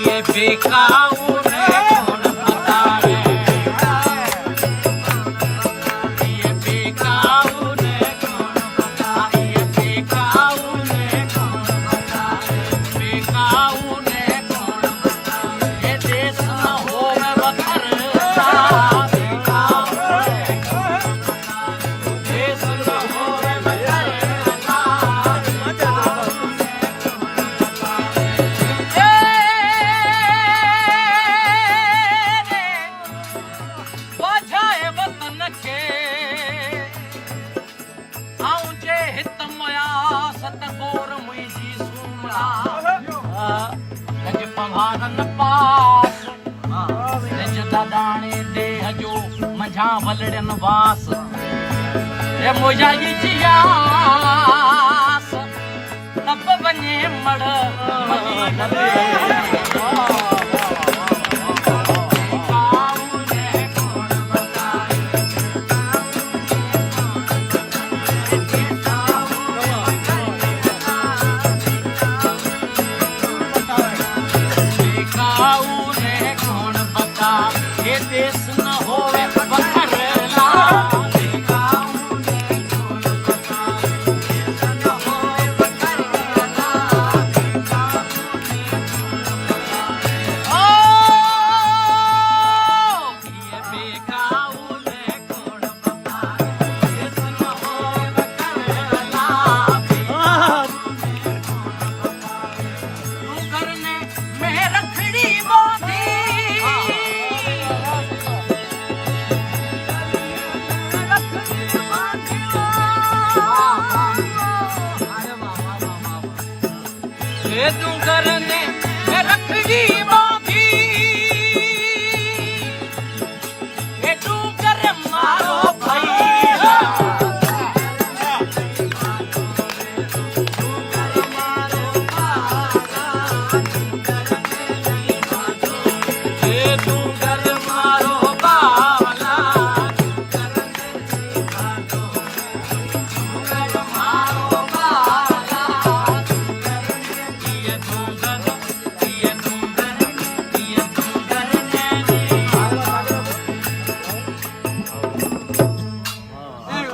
ये बेकाऊ ने कौन बतावे ये बेकाऊ ने कौन बतावे ये बेकाऊ ने कौन बतावे बेकाऊ ने कौन बतावे ये देश न होवे वखरता बेकाऊ ने कौन बतावे देश न होवे वखरता बजाए वतन के आऊं जे हित मोया सतगोर मुंहिंजी सूमरा गज पवारन पास निज दादाणे देह जो मंझा वलड़न वास ए मुंहिंजा जियास नब वञे मड़ ये देश न होवे वखरला बेकाऊ ने कौन बतावे देश न होवे वखरला बेकाऊ ने कौन बतावे ओ ये बेकाऊ ने कौन बतावे देश न होवे वखरला बेकाऊ ने कौन बतावे तू करने में रखड़ी बांधी तू करने